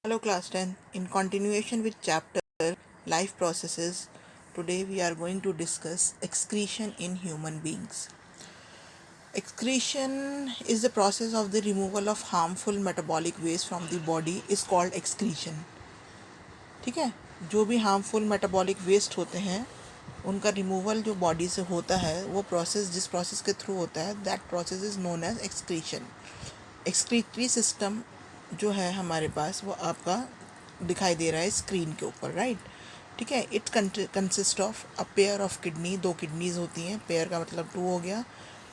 Hello class 10. In continuation with chapter Life Processes, today we are going to discuss excretion in human beings. Excretion is the process of the removal of harmful metabolic waste from the body is called excretion. ठीक है, जो भी harmful metabolic waste होते हैं उनका removal जो body से होता है वो प्रोसेस जिस प्रोसेस के थ्रू होता है that process is known as excretion. Excretory system जो है हमारे पास वो आपका दिखाई दे रहा है स्क्रीन के ऊपर, राइट. ठीक है, it consist of a pair of kidney. दो किडनीज होती हैं, पेयर का मतलब टू हो गया.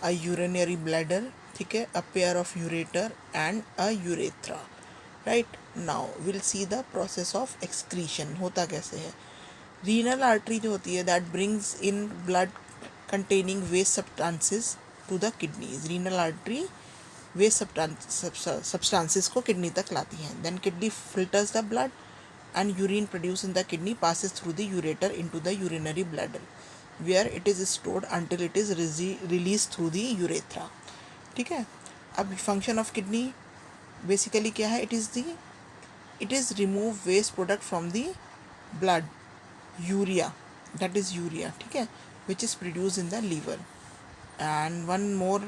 अ यूरिनरी ब्लैडर, ठीक है, a pair of ureter and a urethra. Right. Now will see the process of excretion होता कैसे है. रीनल आर्टरी जो होती है that brings in blood containing waste substances to the kidneys. Renal artery waste substances को kidney तक लाती हैं. Then kidney filters the blood and urine produced in the kidney passes through the ureter into the urinary bladder where it is stored until it is released through the urethra. ठीक है. अब function of kidney basically क्या है. It is remove waste product from the blood, urea, that is urea, ठीक है, which is produce in the liver. And one more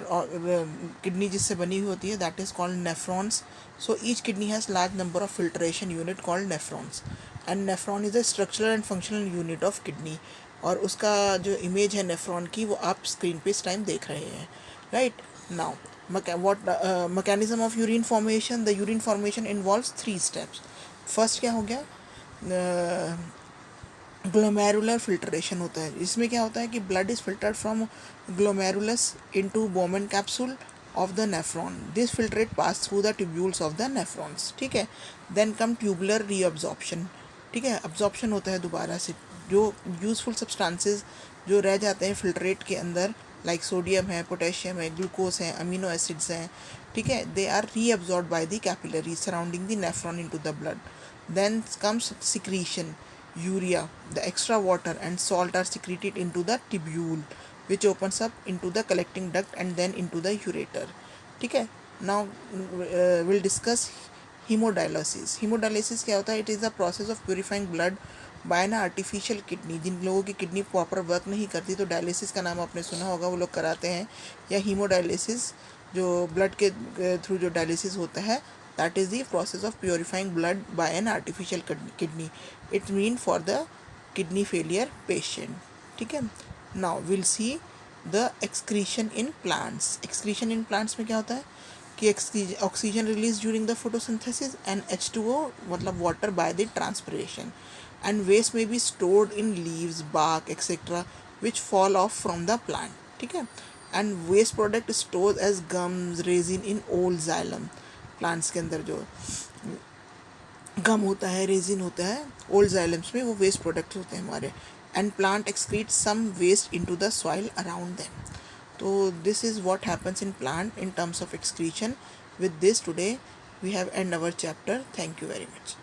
kidney जिससे बनी हुई होती है that is called nephrons. So each kidney has large number of filtration unit called nephrons. And nephron is a structural and functional unit of kidney. और उसका जो image है nephron की वो आप स्क्रीन पे इस टाइम देख रहे हैं, right. Now what mechanism of urine formation. The urine formation involves 3 steps. First क्या हो गया, ग्लोमेरुलर फिल्ट्रेशन होता है. इसमें क्या होता है कि blood is filtered from glomerulus into Bowman capsule of the nephron. This filtrate pass through the tubules of the nephrons. ठीक है. Then come tubular reabsorption. ठीक है, अब्जॉर्प्शन होता है दोबारा से. जो यूजफुल सब्सटेंसेस जो रह जाते हैं फिल्ट्रेट के अंदर लाइक सोडियम है, पोटेशियम है, ग्लूकोज है, अमीनो एसिड्स हैं, ठीक है, they are reabsorbed by the capillary surrounding the nephron into the blood. Then comes secretion. Urea, the extra water and salt are secreted into the tubule which opens up into the collecting duct and then into the ureter. ठीक है. Now we'll discuss hemodialysis. Hemodialysis क्या होता है. It is the process of purifying blood by an artificial kidney. जिन लोगों की kidney proper work नहीं करती तो डायलिसिस का नाम आपने सुना होगा, वो लोग कराते हैं. या हीमोडायलिसिस जो ब्लड के थ्रू जो डायलिसिस होता है that is the process of purifying blood by an artificial kidney. It mean for the kidney failure patient. ठीक है. Now we'll see the excretion in plants. Excretion in plants में क्या होता है कि oxygen release during the photosynthesis and H2O मतलब water by the transpiration. And waste may be stored in leaves, bark etcetera which fall off from the plant. ठीक है. And waste product stored as gums, resin in old xylem. Plants के अंदर जो गम होता है, resin होता है, old जाइलम्स में वो वेस्ट प्रोडक्ट्स होते हैं हमारे. And plant excrete some waste into the soil around them. तो this is what happens in plant in terms of excretion. With this today we have end our chapter. Thank you very much.